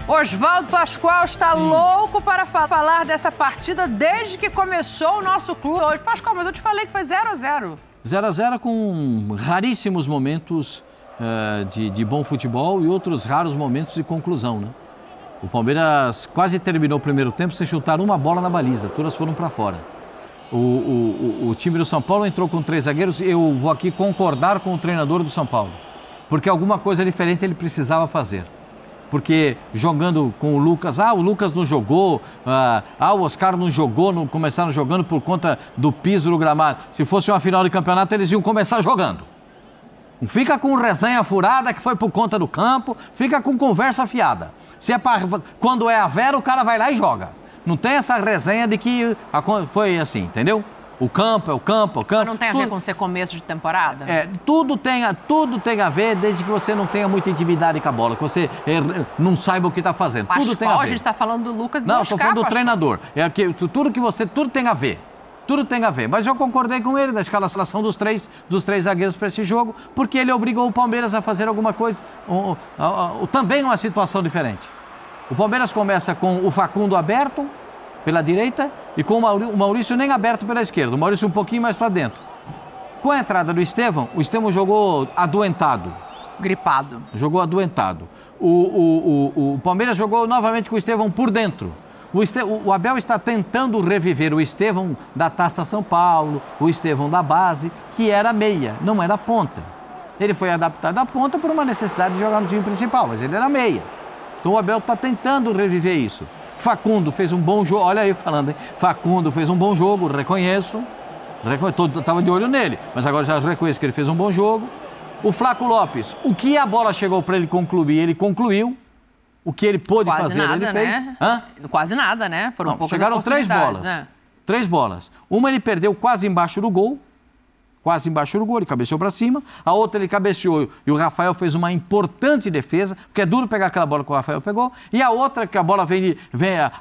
Oswaldo Pascoal está louco para falar dessa partida desde que começou o nosso clube. Hoje, Pascoal, mas eu te falei que foi 0-0. 0-0 com raríssimos momentos de bom futebol e outros raros momentos de conclusão, né? O Palmeiras quase terminou o primeiro tempo sem chutar uma bola na baliza, todas foram para fora. O time do São Paulo entrou com 3 zagueiros. Eu vou aqui concordar com o treinador do São Paulo, porque alguma coisa diferente ele precisava fazer. Porque jogando com o Lucas, o Lucas não jogou, o Oscar não jogou, não começaram jogando por conta do piso do gramado. Se fosse uma final de campeonato, eles iam começar jogando. Fica com resenha furada que foi por conta do campo, fica com conversa fiada. Se é quando é a Vera, o cara vai lá e joga. Não tem essa resenha de que foi assim, entendeu? O campo é o campo, Mas não tem a ver com ser começo de temporada? Tudo tem a ver, desde que você não tenha muita intimidade com a bola, que você não saiba o que está fazendo. Pascoal, tudo tem a ver. A gente está falando do Lucas e do Não, Oscar, estou falando do Pascoal. treinador. Tudo tem a ver. Tudo tem a ver. Mas eu concordei com ele na escalação dos três zagueiros para esse jogo, porque ele obrigou o Palmeiras a fazer alguma coisa, também uma situação diferente. O Palmeiras começa com o Facundo aberto pela direita e com o Maurício nem aberto pela esquerda, o Maurício um pouquinho mais para dentro. Com a entrada do Estevão, o Estevão jogou adoentado. Gripado. Jogou adoentado. O Palmeiras jogou novamente com o Estevão por dentro. O Abel está tentando reviver o Estevão da Taça São Paulo, o Estevão da base, que era meia, não era ponta. Ele foi adaptado à ponta por uma necessidade de jogar no time principal, mas ele era meia. Então o Abel está tentando reviver isso. Facundo fez um bom jogo, olha aí falando, hein? Facundo fez um bom jogo, reconheço. Estava de olho nele, mas agora já reconheço que ele fez um bom jogo. O Flaco Lopes, o que a bola chegou para ele concluir, ele concluiu. O que ele pôde fazer, ele fez. Né? Quase nada, né? Foram poucas chegaram 3 bolas. Né? 3 bolas. Uma ele perdeu quase embaixo do gol. Ele cabeceou para cima. A outra ele cabeceou e o Rafael fez uma importante defesa, porque é duro pegar aquela bola que o Rafael pegou. E a outra que a bola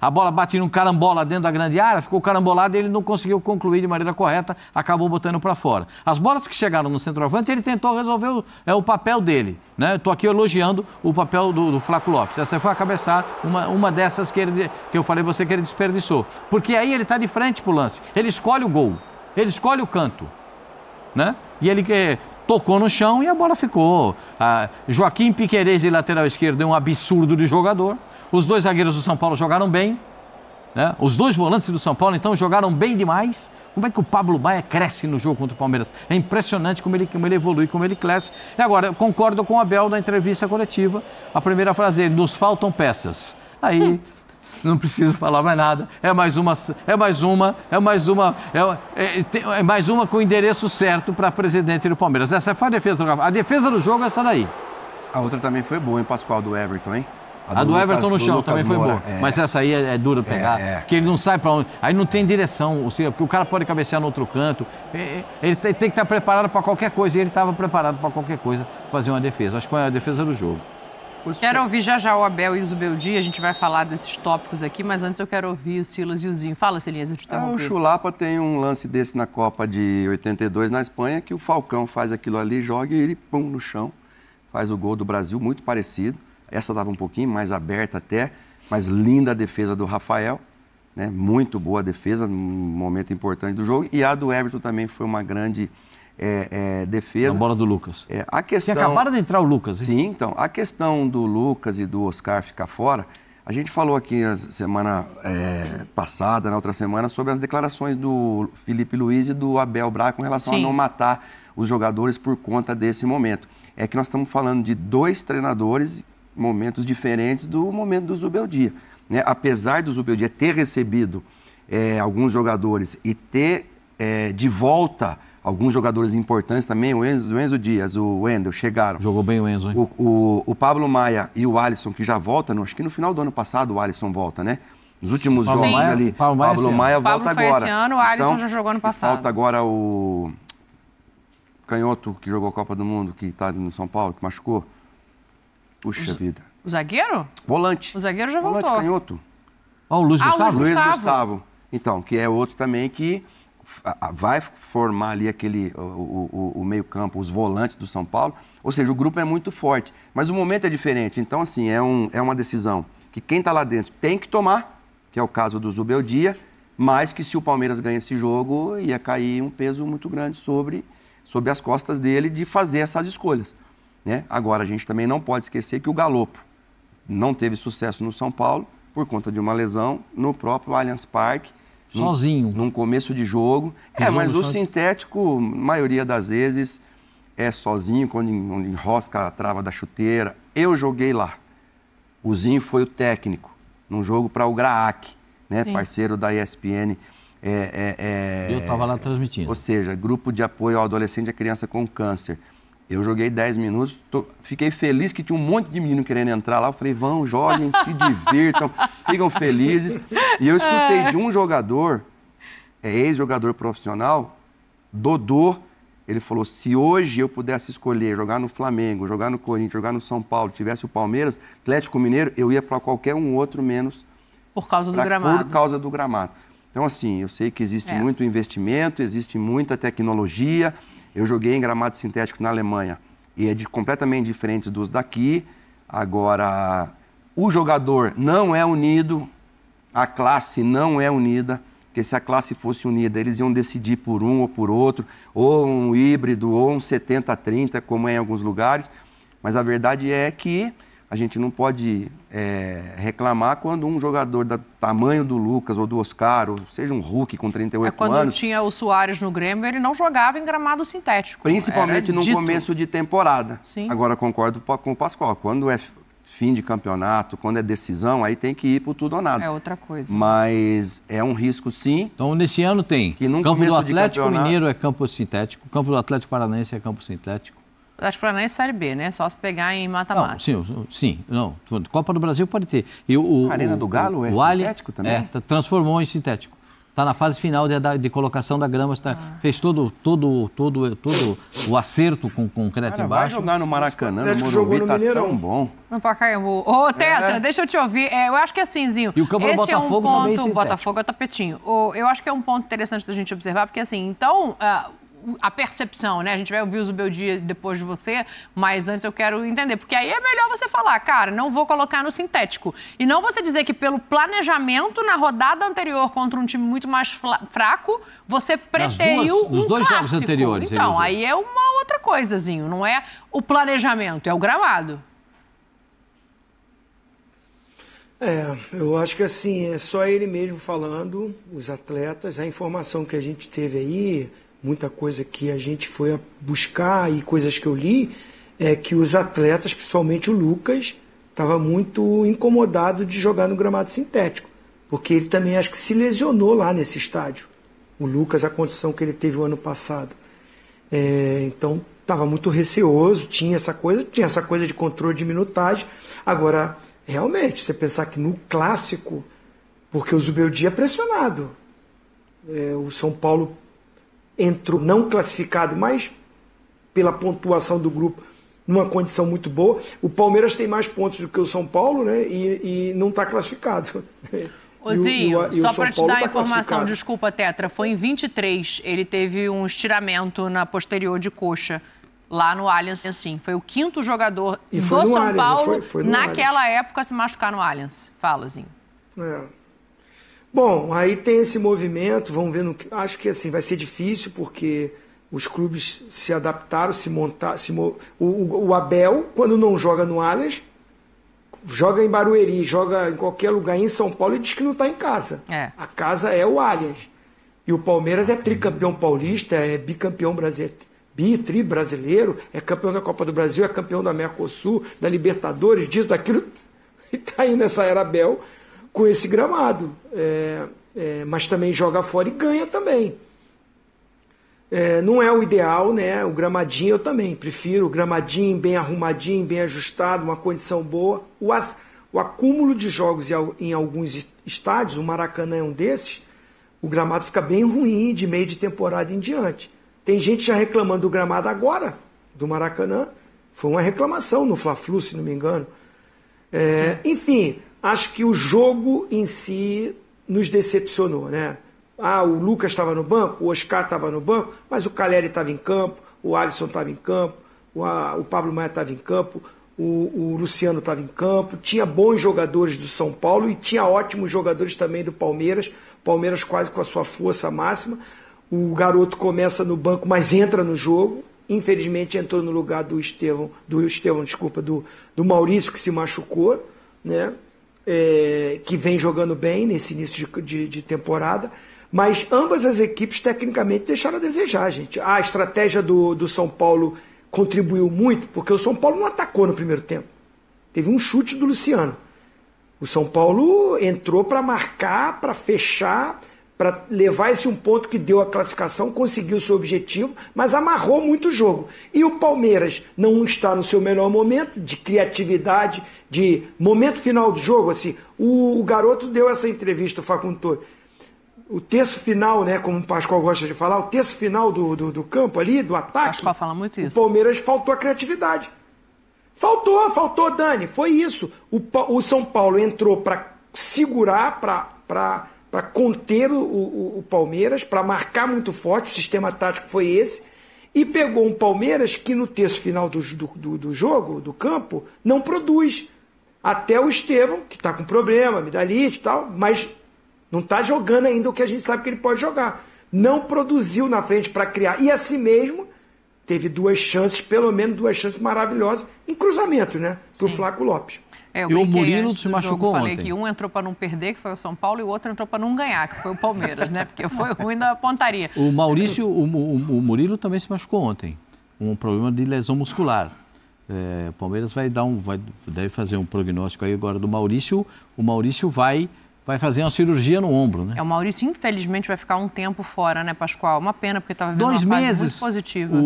a bola bate num carambola dentro da grande área, ficou carambolado e ele não conseguiu concluir de maneira correta, acabou botando para fora. As bolas que chegaram no centroavante, ele tentou resolver o papel dele. Né? Estou aqui elogiando o papel do Flaco Lopes. Essa foi a cabeçada, uma dessas que eu falei pra você que ele desperdiçou. Porque aí ele está de frente pro lance. Ele escolhe o gol, ele escolhe o canto. Né? E ele tocou no chão e a bola ficou. Joaquim Piquerez, de lateral esquerdo, é um absurdo de jogador. Os 2 zagueiros do São Paulo jogaram bem. Né? Os 2 volantes do São Paulo, então, jogaram bem demais. Como é que o Pablo Maia cresce no jogo contra o Palmeiras? É impressionante como ele evolui, como ele cresce. E agora, eu concordo com o Abel na entrevista coletiva. A primeira frase dele, nos faltam peças. Aí... Não preciso falar mais nada. É mais uma com o endereço certo para presidente do Palmeiras. Essa foi a defesa do Rafael. A defesa do jogo é essa daí. A outra também foi boa, hein, Pascoal, do Everton, hein? A do Everton no chão também foi boa. Mas essa aí é dura pegar. Porque ele não sai para onde. Aí não tem direção. Porque o cara pode cabecear no outro canto. Ele tem que estar preparado para qualquer coisa. E ele estava preparado para qualquer coisa fazer uma defesa. Acho que foi a defesa do jogo. Quero ouvir já o Abel e o Zubeldia, a gente vai falar desses tópicos aqui, mas antes eu quero ouvir o Silas e o Zinho. Fala, Silas, eu te interrompi. O Chulapa tem um lance desse na Copa de 82 na Espanha, que o Falcão faz aquilo ali, joga e ele, pum, no chão, faz o gol do Brasil, muito parecido. Essa dava um pouquinho mais aberta até, mas linda a defesa do Rafael, né? Muito boa a defesa, num momento importante do jogo. E a do Everton também foi uma grande... defesa. A bola do Lucas. A questão... Você acabaram de entrar o Lucas, hein? Sim, então, a questão do Lucas e do Oscar ficar fora, a gente falou aqui na semana passada, na outra semana, sobre as declarações do Felipe Luiz e do Abel Braga com relação a não matar os jogadores por conta desse momento. É que nós estamos falando de 2 treinadores, momentos diferentes do momento do Zubeldia. Né? Apesar do Zubeldia ter recebido alguns jogadores e ter de volta... Alguns jogadores importantes também, o Enzo Dias, o Wendel, chegaram. Jogou bem o Enzo, hein? O Pablo Maia e o Alisson, que já voltam, acho que no final do ano passado o Alisson volta, né? Nos últimos jogos ali. Pablo Maia volta agora. Esse ano, o Alisson já jogou no passado. Falta agora o canhoto que jogou a Copa do Mundo, que está no São Paulo, que machucou. Puxa vida. O zagueiro? Volante. O zagueiro já voltou. Volante, canhoto. O Luiz Gustavo? Luiz Gustavo. Então, que é outro também que... vai formar ali o meio-campo, os volantes do São Paulo. Ou seja, o grupo é muito forte, mas o momento é diferente. Então, assim, é uma decisão que quem está lá dentro tem que tomar, que é o caso do Zubeldia, mas que se o Palmeiras ganha esse jogo, ia cair um peso muito grande sobre as costas dele de fazer essas escolhas, né? Agora, a gente também não pode esquecer que o Galopo não teve sucesso no São Paulo por conta de uma lesão no próprio Allianz Parque. Sozinho. Num começo de jogo. Mas o sintético, maioria das vezes, é sozinho, quando enrosca a trava da chuteira. Eu joguei lá. O Zinho foi o técnico, num jogo para o Graac, né? Parceiro da ESPN. Eu estava lá transmitindo. Ou seja, grupo de apoio ao adolescente e à criança com câncer. Eu joguei 10 minutos, fiquei feliz que tinha um monte de menino querendo entrar lá. Eu falei, vão, joguem, se divirtam, ficam felizes. E eu escutei de um jogador, ex-jogador profissional, Dodô. Ele falou, se hoje eu pudesse escolher jogar no Flamengo, jogar no Corinthians, jogar no São Paulo, tivesse o Palmeiras, Atlético Mineiro, eu ia para qualquer um outro menos. Por causa do gramado. Por causa do gramado. Então, assim, eu sei que existe muito investimento, existe muita tecnologia. Eu joguei em gramado sintético na Alemanha e é completamente diferente dos daqui. Agora, o jogador não é unido, a classe não é unida. Porque se a classe fosse unida, eles iam decidir por um ou por outro, ou um híbrido, ou um 70-30, como é em alguns lugares. Mas a verdade é que a gente não pode reclamar quando um jogador do tamanho do Lucas ou do Oscar, ou seja, um Hulk com 38 quando anos... Quando tinha o Suárez no Grêmio, ele não jogava em gramado sintético. Principalmente no começo de temporada. Sim. Agora, concordo com o Pascoal. Quando é fim de campeonato, quando é decisão, aí tem que ir por tudo ou nada. É outra coisa. Mas é um risco, sim. Então, nesse ano tem. Campo do Atlético Mineiro é campo sintético, campo do Atlético Paranaense é campo sintético. O Atlético Paranaense Série B, né? Só se pegar em mata-mata. Sim. Copa do Brasil pode ter. E a Arena do Galo é sintético também? Transformou em sintético. Está na fase final de colocação da grama, fez todo o acerto com concreto embaixo. Vai jogar no Maracanã, no Morumbi, tá tão bom. No Pacaembu. Ô, Tetra, deixa eu te ouvir. Eu acho que assim, Zinho, e o campo do Botafogo também é sintético. Botafogo é tapetinho. Eu acho que é um ponto interessante da gente observar, porque assim, então... a percepção, né? A gente vai ouvir o Zubeldia depois de você, mas antes eu quero entender, porque aí é melhor você falar, cara, não vou colocar no sintético. E não você dizer que pelo planejamento na rodada anterior contra um time muito mais fraco, você preteriu nos dois jogos anteriores. Então, aí é uma outra coisazinho, não é o planejamento, é o gramado. Eu acho que assim, é só ele mesmo falando, os atletas, a informação que a gente teve aí... Muita coisa que a gente foi a buscar e coisas que eu li, é que os atletas, principalmente o Lucas, estava muito incomodado de jogar no gramado sintético, porque ele também acho que se lesionou lá nesse estádio. O Lucas, a condição que ele teve o ano passado. Então, estava muito receoso, tinha essa coisa de controle de minutagem. Agora, realmente, você pensar que no clássico, porque o Zubeldia é pressionado, o São Paulo entrou não classificado, mas pela pontuação do grupo, numa condição muito boa. O Palmeiras tem mais pontos do que o São Paulo, né? E não está classificado. Zinho, só para te dar a informação, desculpa, Tetra, foi em 23, ele teve um estiramento na posterior de coxa, lá no Allianz, assim. Foi o 5º jogador do São Paulo, naquela época, se machucar no Allianz. Fala, Zinho. Bom, aí tem esse movimento, vamos ver, acho que assim vai ser difícil, porque os clubes se adaptaram, se montaram, o Abel, quando não joga no Allianz, joga em Barueri, joga em qualquer lugar em São Paulo e diz que não está em casa. A casa é o Allianz. E o Palmeiras é tricampeão paulista, é bicampeão brasileiro, tri brasileiro, é campeão da Copa do Brasil, é campeão da Mercosul, da Libertadores, disso, daquilo, e está aí nessa era Abel com esse gramado, mas também joga fora e ganha também. Não é o ideal, né? O gramadinho eu também prefiro, o gramadinho bem arrumadinho, bem ajustado, uma condição boa. O acúmulo de jogos em alguns estádios, o Maracanã é um desses, o gramado fica bem ruim de meio de temporada em diante. Tem gente já reclamando do gramado agora, do Maracanã, foi uma reclamação no Fla-Flu, se não me engano. Enfim... Acho que o jogo em si nos decepcionou, né? O Lucas estava no banco, o Oscar estava no banco, mas o Caleri estava em campo, o Alisson estava em campo, o Pablo Maia estava em campo, o Luciano estava em campo, tinha bons jogadores do São Paulo e tinha ótimos jogadores também do Palmeiras. Palmeiras quase com a sua força máxima. O garoto começa no banco, mas entra no jogo. Infelizmente entrou no lugar do Maurício, que se machucou, né? Que vem jogando bem nesse início de temporada. Mas ambas as equipes tecnicamente deixaram a desejar, gente. A estratégia do São Paulo contribuiu muito, porque o São Paulo não atacou no primeiro tempo. Teve um chute do Luciano. O São Paulo entrou para marcar, para fechar, para levar esse um ponto que deu a classificação, conseguiu o seu objetivo, mas amarrou muito o jogo. E o Palmeiras não está no seu melhor momento de criatividade, de momento final do jogo. Assim, o garoto deu essa entrevista, o Facundo Toro. O terço final, né, como o Pascoal gosta de falar, o terço final do campo ali, do ataque, Pascoal fala muito isso. O Palmeiras faltou a criatividade. Faltou, Dani, foi isso. O São Paulo entrou para segurar, para conter o Palmeiras, para marcar muito forte, o sistema tático foi esse, e pegou um Palmeiras que no terço final do jogo, do campo, não produz. Até o Estevão, que está com problema, amidalite e tal, mas não está jogando ainda o que a gente sabe que ele pode jogar. Não produziu na frente para criar. E assim mesmo, teve pelo menos duas chances maravilhosas em cruzamento, né? Pro Flávio Lopes. E o Murilo se machucou ontem. Falei que um entrou para não perder, que foi o São Paulo, e o outro entrou para não ganhar, que foi o Palmeiras, né? Porque foi ruim da pontaria. O Murilo também se machucou ontem. Um problema de lesão muscular. O Palmeiras deve fazer um prognóstico aí agora do Maurício. O Maurício vai fazer uma cirurgia no ombro, né? O Maurício, infelizmente, vai ficar um tempo fora, né, Pascoal? Uma pena, porque estava vivendo 2 uma fase meses. muito positiva.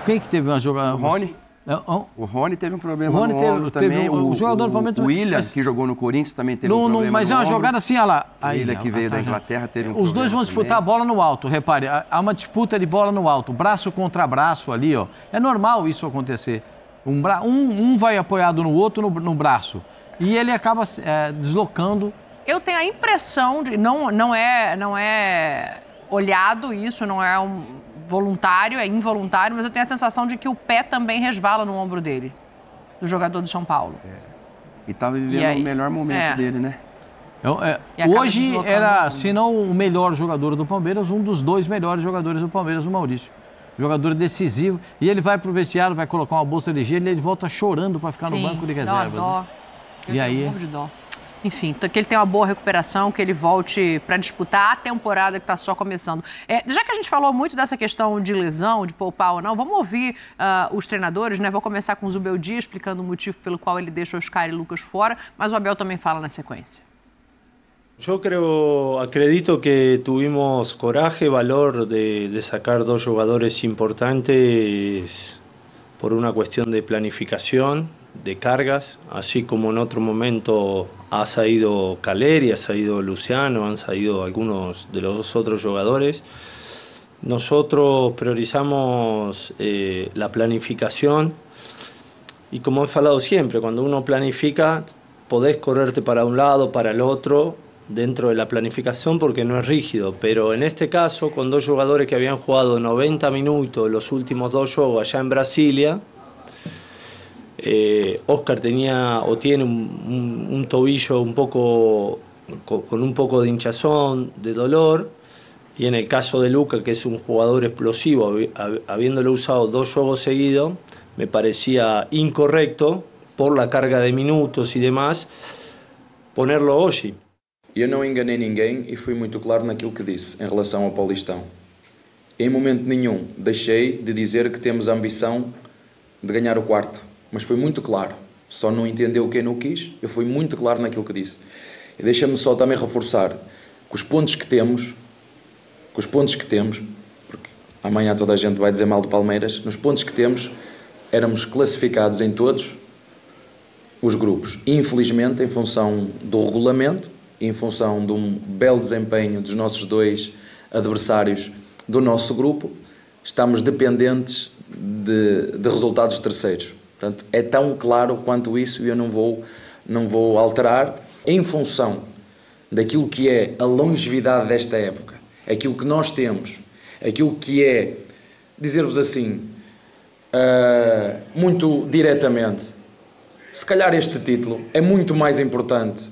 Quem que teve uma jogada? O Rony. O Rony teve um problema no ombro também. O jogador do Palmeiras... O William, que jogou no Corinthians, também teve um problema mas no é uma ombro. jogada assim, olha lá. O William, que veio da Inglaterra, teve um problema. Os dois vão disputar a bola no alto, repare. Há uma disputa de bola no alto, braço contra braço ali, ó. É normal isso acontecer. Um vai apoiado no outro no braço. E ele acaba deslocando. Eu tenho a impressão de... Não é olhado isso, não é voluntário, é involuntário, mas eu tenho a sensação de que o pé também resvala no ombro dele, do jogador do São Paulo. E estava vivendo o melhor momento dele, né? Hoje era, se não o melhor jogador do Palmeiras, um dos 2 melhores jogadores do Palmeiras, o Maurício. Jogador decisivo. E ele vai pro vestiário, vai colocar uma bolsa de gelo e ele volta chorando para ficar no banco de reservas. Dó. Né? E aí... Um pouco de dó. Enfim, que ele tenha uma boa recuperação, que ele volte para disputar a temporada que está só começando. Já que a gente falou muito dessa questão de lesão, de poupar ou não, vamos ouvir os treinadores, né? Vou começar com o Zubeldia explicando o motivo pelo qual ele deixa Oscar e Lucas fora, mas o Abel também fala na sequência. Acredito que tuvimos coraje, valor de sacar 2 jugadores importantes por una cuestión de planificación, de cargas, así como en otro momento ha salido Caleri, ha salido Luciano, han salido algunos de los otros jugadores. Nosotros priorizamos la planificación y como he falado siempre, cuando uno planifica podés correrte para un lado, para el otro, dentro de la planificación porque no es rígido, pero en este caso con 2 jugadores que habían jugado 90 minutos los últimos 2 juegos allá en Brasilia, Oscar tiene un tobillo con un poco de hinchazón, de dolor, y en el caso de Luca, que es un jugador explosivo, habiéndolo usado 2 juegos seguidos, me parecía incorrecto, por la carga de minutos e demais, ponerlo hoje. Eu não enganei ninguém e fui muito claro naquilo que disse em relação ao Paulistão. Em momento nenhum deixei de dizer que temos a ambição de ganhar o 4º, mas foi muito claro. Só não entendeu quem não quis, eu fui muito claro naquilo que disse. E deixa-me só também reforçar que os pontos que temos, porque amanhã toda a gente vai dizer mal do Palmeiras, nos pontos que temos, éramos classificados em todos os grupos. Infelizmente, em função do regulamento, em função de um belo desempenho dos nossos 2 adversários do nosso grupo, estamos dependentes de resultados terceiros. Portanto, é tão claro quanto isso e eu não vou alterar em função daquilo que é a longevidade desta época, aquilo que nós temos, aquilo que é, dizer-vos assim, muito diretamente, Se calhar este título é muito mais importante,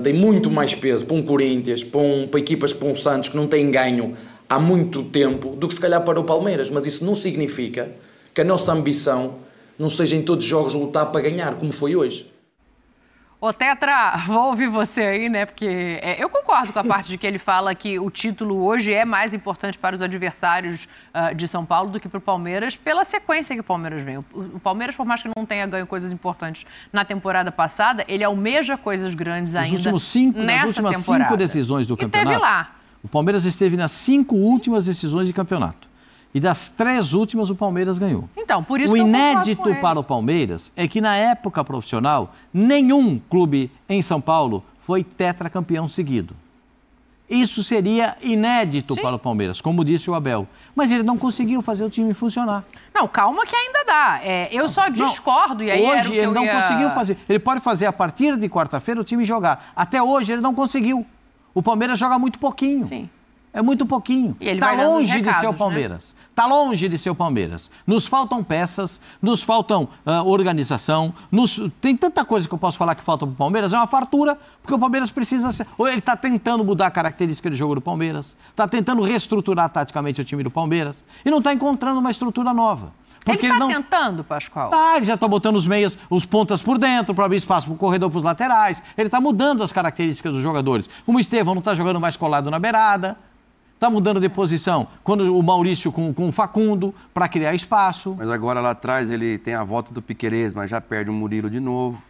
tem muito mais peso para um Corinthians, para equipas, para um Santos que não têm ganho há muito tempo, do que se calhar para o Palmeiras. Mas isso não significa que a nossa ambição não seja em todos os jogos lutar para ganhar, como foi hoje. Ô Tetra, vou ouvir você aí, né? Porque eu concordo com a parte de que ele fala que o título hoje é mais importante para os adversários de São Paulo do que para o Palmeiras, pela sequência que o Palmeiras vem. O Palmeiras, por mais que não tenha ganho coisas importantes na temporada passada, ele almeja coisas grandes ainda nessa nas últimas temporada. 5 decisões do campeonato, teve lá. O Palmeiras esteve nas 5 últimas decisões de campeonato. E das 3 últimas, o Palmeiras ganhou. Então, por isso o que eu inédito para o Palmeiras é que, na época profissional, nenhum clube em São Paulo foi tetracampeão seguido. Isso seria inédito para o Palmeiras, como disse o Abel. Mas ele não conseguiu fazer o time funcionar. Não, calma que ainda dá. Eu só discordo. E aí hoje era o que ele não conseguiu fazer. Ele pode fazer a partir de quarta-feira o time jogar. Até hoje ele não conseguiu. O Palmeiras joga muito pouquinho. Sim. É muito pouquinho. Está longe de ser o Palmeiras. Está longe de ser o Palmeiras. Nos faltam peças, nos faltam organização. Tem tanta coisa que eu posso falar que falta para o Palmeiras. É uma fartura, porque o Palmeiras precisa ser... Ou ele está tentando mudar a característica de jogo do Palmeiras. Está tentando reestruturar taticamente o time do Palmeiras. E não está encontrando uma estrutura nova. Porque ele está tentando, Pascoal? Ele já está botando os meias, os pontas por dentro para abrir espaço para o corredor, para os laterais. Ele está mudando as características dos jogadores. O Estevão não está jogando mais colado na beirada. Está mudando de posição quando o Maurício com o Facundo para criar espaço. Mas agora lá atrás ele tem a volta do Piquerez, mas já perde o Murilo de novo.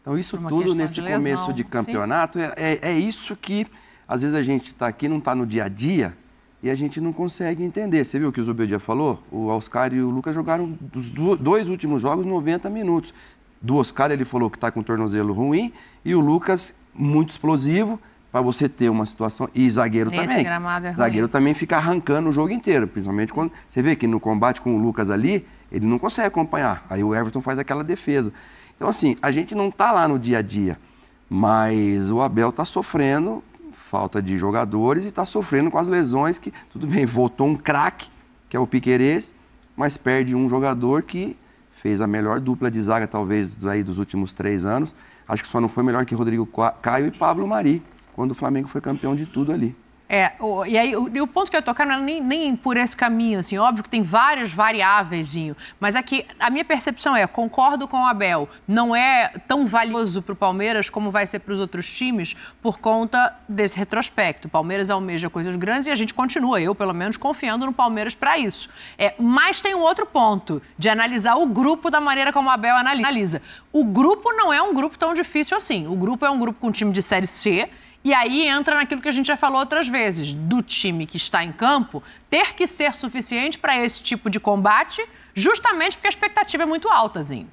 Então isso tudo nesse começo de campeonato é isso que às vezes a gente está aqui, não está no dia a dia e a gente não consegue entender. Você viu o que o Zubeldia falou? O Oscar e o Lucas jogaram os 2 últimos jogos 90 minutos. Do Oscar ele falou que está com o tornozelo ruim e o Lucas muito explosivo. Para você ter uma situação... E zagueiro também. Zagueiro também fica arrancando o jogo inteiro. Principalmente quando... Você vê que no combate com o Lucas ali, ele não consegue acompanhar. Aí o Everton faz aquela defesa. Então, assim, a gente não está lá no dia a dia. Mas o Abel está sofrendo falta de jogadores e está sofrendo com as lesões que... Tudo bem, voltou um craque, que é o Piquerez, mas perde um jogador que fez a melhor dupla de zaga, talvez, aí dos últimos 3 anos. Acho que só não foi melhor que Rodrigo Caio e Pablo Mari, quando o Flamengo foi campeão de tudo ali. E aí o ponto que eu ia tocar não é nem por esse caminho, assim, óbvio que tem várias variáveis, mas aqui a minha percepção concordo com o Abel, não é tão valioso para o Palmeiras como vai ser para os outros times por conta desse retrospecto. O Palmeiras almeja coisas grandes e a gente continua, eu pelo menos, confiando no Palmeiras para isso. Mas tem um outro ponto, de analisar o grupo da maneira como o Abel analisa. O grupo não é um grupo tão difícil assim, o grupo é um grupo com time de Série C. E aí entra naquilo que a gente já falou outras vezes, do time que está em campo ter que ser suficiente para esse tipo de combate, justamente porque a expectativa é muito alta, Zinho.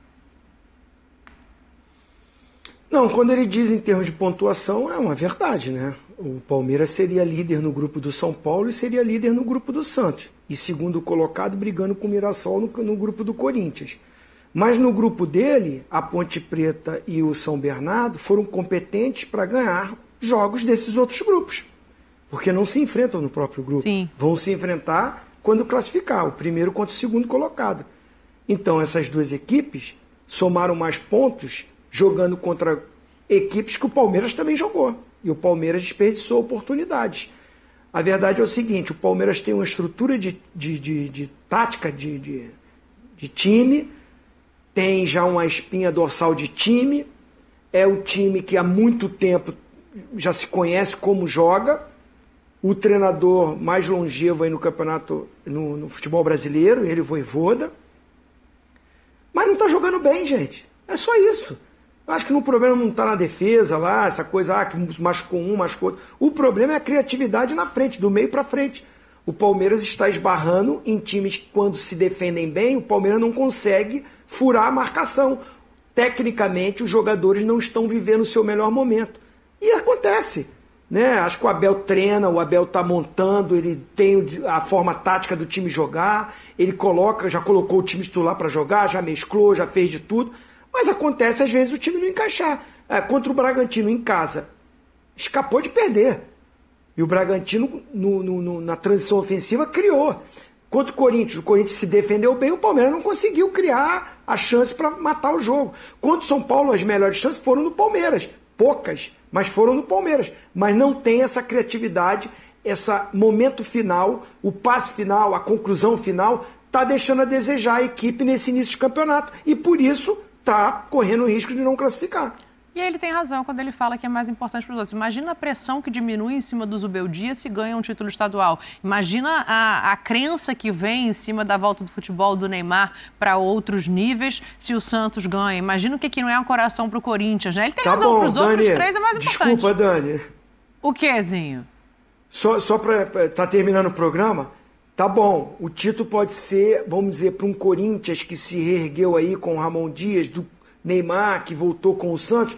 Não, quando ele diz em termos de pontuação, é uma verdade, né? O Palmeiras seria líder no grupo do São Paulo e seria líder no grupo do Santos. E segundo colocado, brigando com o Mirassol no grupo do Corinthians. Mas no grupo dele, a Ponte Preta e o São Bernardo foram competentes para ganhar jogos desses outros grupos, porque não se enfrentam no próprio grupo. Sim. Vão se enfrentar quando classificar, o primeiro contra o segundo colocado. Então essas 2 equipes somaram mais pontos jogando contra equipes que o Palmeiras também jogou, e o Palmeiras desperdiçou oportunidades. A verdade é o seguinte, o Palmeiras tem uma estrutura de tática de time, tem já uma espinha dorsal de time, é o time que há muito tempo já se conhece como joga, o treinador mais longevo aí no campeonato, no futebol brasileiro, ele, Vojvoda, mas não está jogando bem, gente. É só isso. Acho que o problema não está na defesa lá, essa coisa, que machucou um, machucou outro. O problema é a criatividade na frente, do meio para frente. O Palmeiras está esbarrando em times que, quando se defendem bem, o Palmeiras não consegue furar a marcação. Tecnicamente, os jogadores não estão vivendo o seu melhor momento. E acontece, né? Acho que o Abel treina, o Abel está montando, ele tem a forma tática do time jogar, ele já colocou o time titular para jogar, já mesclou, já fez de tudo, mas acontece às vezes o time não encaixar. Contra o Bragantino em casa, escapou de perder. E o Bragantino, na transição ofensiva, criou. Contra o Corinthians se defendeu bem, o Palmeiras não conseguiu criar a chance para matar o jogo. Contra o São Paulo, as melhores chances foram no Palmeiras. Poucas, mas foram no Palmeiras. Mas não tem essa criatividade, esse momento final, o passe final, a conclusão final, está deixando a desejar a equipe nesse início de campeonato. E por isso está correndo o risco de não classificar. E ele tem razão quando ele fala que é mais importante para os outros. Imagina a pressão que diminui em cima do Zubeldia se ganha um título estadual. Imagina a crença que vem em cima da volta do futebol do Neymar para outros níveis se o Santos ganha. Imagina o que não é um coração para o Corinthians, né? Ele tem razão, para os outros três é mais importante. Desculpa, Dani. O que, Zinho? Só para tá terminando o programa, tá bom, o título pode ser, vamos dizer, para um Corinthians que se reergueu aí com o Ramon Dias, do Neymar, que voltou com o Santos,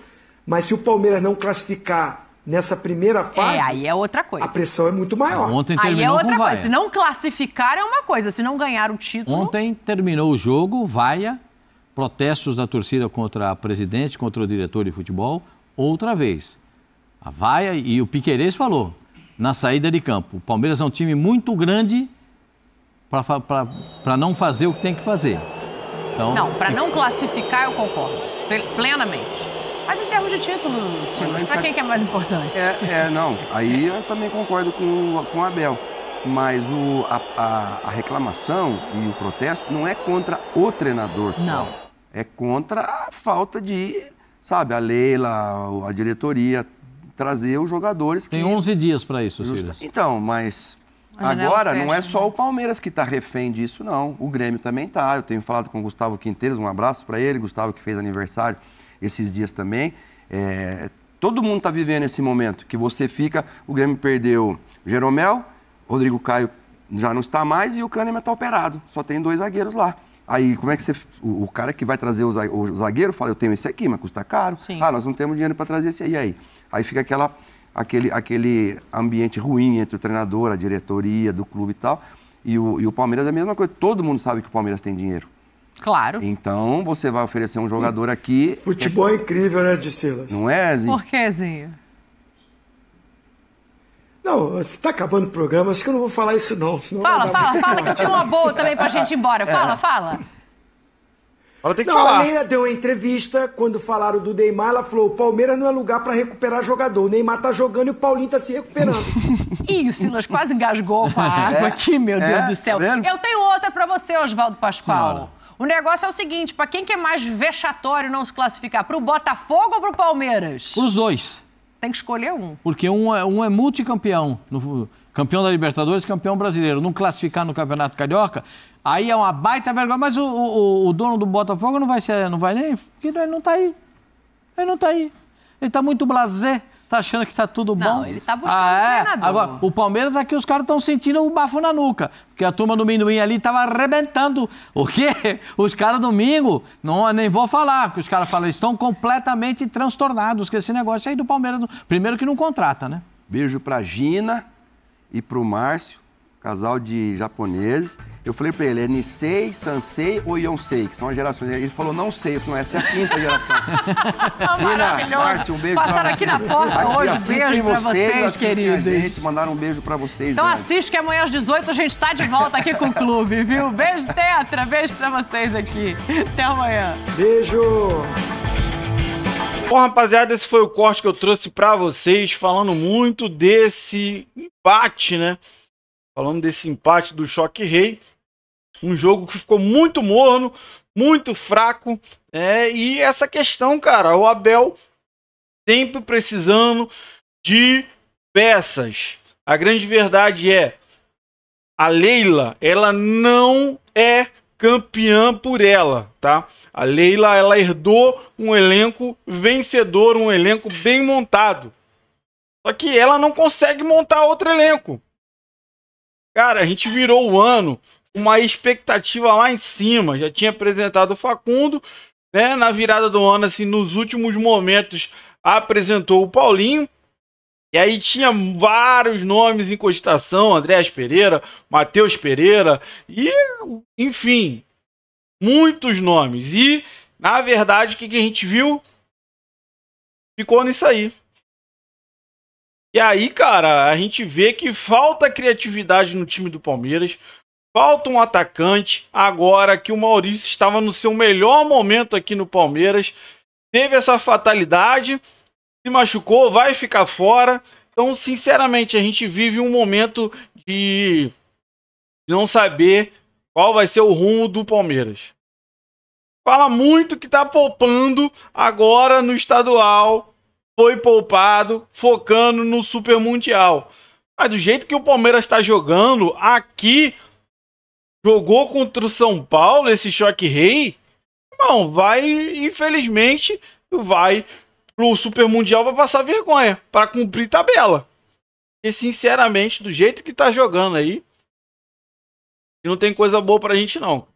mas se o Palmeiras não classificar nessa primeira fase... aí é outra coisa. A pressão é muito maior. Ontem terminou aí é outra com coisa. vaia. Se não classificar é uma coisa, se não ganhar o título... Ontem terminou o jogo, vaia, protestos da torcida contra a presidente, contra o diretor de futebol, outra vez. A vaia, e o Piquerez falou, na saída de campo, o Palmeiras é um time muito grande para não fazer o que tem que fazer. Então, não, para não classificar eu concordo, plenamente. Mas em termos de título, Silas, para quem que é mais importante? Não, aí eu também concordo com o Abel. Mas a reclamação e o protesto não é contra o treinador só. Não. É contra a falta de, sabe, a Leila, a diretoria, trazer os jogadores que... Tem 11 dias para isso, Silas. Então, mas... Agora, não é só o Palmeiras que está refém disso, não. O Grêmio também está. Eu tenho falado com o Gustavo Quinteiros, um abraço para ele. Gustavo que fez aniversário esses dias também. Todo mundo está vivendo esse momento que você fica... O Grêmio perdeu Jeromel, Rodrigo Caio já não está mais e o Kahneman está operado. Só tem 2 zagueiros lá. Aí, como é que você... O cara que vai trazer o zagueiro fala, eu tenho esse aqui, mas custa caro. Sim. Nós não temos dinheiro para trazer esse aí. Aí fica aquele ambiente ruim entre o treinador, a diretoria do clube e tal. E o Palmeiras é a mesma coisa. Todo mundo sabe que o Palmeiras tem dinheiro. Claro. Então, você vai oferecer um jogador aqui... Futebol é incrível, né, Silas? Não é, Zinho? Por que, Zinho? Não, você está acabando o programa, acho que eu não vou falar isso, não. Fala, que eu tinha uma boa também pra gente ir embora. Fala. A Leila deu uma entrevista, quando falaram do Neymar, ela falou, o Palmeiras não é lugar para recuperar jogador. O Neymar tá jogando e o Paulinho tá se recuperando. Ih, o Silas quase engasgou com a água aqui, meu Deus do céu. Tá vendo? Eu tenho outra para você, Oswaldo Pascoal. Senhora. O negócio é o seguinte, para quem que é mais vexatório não se classificar? Pro Botafogo ou pro Palmeiras? Os dois. Tem que escolher um. Porque um é multicampeão, campeão da Libertadores, campeão brasileiro. Não classificar no Campeonato Carioca, aí é uma baita vergonha. Mas o dono do Botafogo não vai nem... Porque ele não está aí. Ele não está aí. Ele está muito blasé. Tá achando que tá tudo bom? Não, ele tá buscando treinador. Agora, o Palmeiras aqui, os caras estão sentindo o bafo na nuca. Porque a turma do Minduim ali tava arrebentando. O quê? Os caras domingo, não, nem vou falar, porque os caras falam, estão completamente transtornados com esse negócio aí do Palmeiras. Primeiro que não contrata, né? Beijo pra Gina e pro Márcio, casal de japoneses. Eu falei pra ele, é Nisei, Sansei ou Yonsei, que são as gerações. Ele falou, não sei. Eu falei, essa é a 5ª geração. Gina, Márcio, um beijo Passaram pra aqui vocês. na porta hoje, beijo pra vocês, assistem queridos. a gente, mandaram um beijo pra vocês. Então Dani. assiste que amanhã às 18 a gente tá de volta aqui com o clube, viu? Beijo, Tetra, beijo pra vocês aqui. Até amanhã. Beijo! Bom, rapaziada, esse foi o corte que eu trouxe pra vocês, falando muito desse empate, né? Falando desse empate do Choque Rei. Um jogo que ficou muito morno, muito fraco. E essa questão, cara, o Abel sempre precisando de peças. A grande verdade é, a Leila, ela não é campeã por ela, tá? A Leila, ela herdou um elenco vencedor, um elenco bem montado. Só que ela não consegue montar outro elenco. Cara, a gente virou o ano com uma expectativa lá em cima. Já tinha apresentado o Facundo, né? Na virada do ano, assim, nos últimos momentos, apresentou o Paulinho. E aí tinha vários nomes em cogitação, Andréas Pereira, Matheus Pereira, e, enfim, muitos nomes. E, na verdade, o que a gente viu? Ficou nisso aí. E aí, cara, a gente vê que falta criatividade no time do Palmeiras, falta um atacante agora que o Maurício estava no seu melhor momento aqui no Palmeiras. Teve essa fatalidade, se machucou, vai ficar fora. Então, sinceramente, a gente vive um momento de não saber qual vai ser o rumo do Palmeiras. Fala muito que tá poupando agora no estadual, foi poupado, focando no Super Mundial. Mas do jeito que o Palmeiras está jogando, aqui, jogou contra o São Paulo, esse choque rei, não, vai, infelizmente, vai pro Super Mundial para passar vergonha, para cumprir tabela. E sinceramente, do jeito que tá jogando aí, não tem coisa boa pra gente não.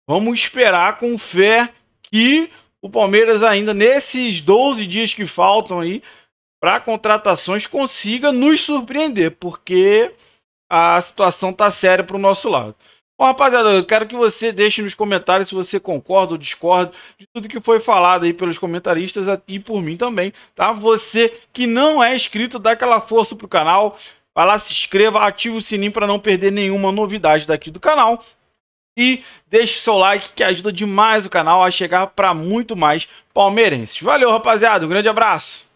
Vamos esperar com fé que o Palmeiras ainda, nesses 12 dias que faltam aí, para contratações, consiga nos surpreender, porque a situação tá séria pro nosso lado. Bom, rapaziada, eu quero que você deixe nos comentários se você concorda ou discorda de tudo que foi falado aí pelos comentaristas e por mim também, tá? Você que não é inscrito, dá aquela força pro canal, vai lá, se inscreva, ativa o sininho para não perder nenhuma novidade daqui do canal. E deixe seu like que ajuda demais o canal a chegar para muito mais palmeirenses. Valeu, rapaziada. Um grande abraço.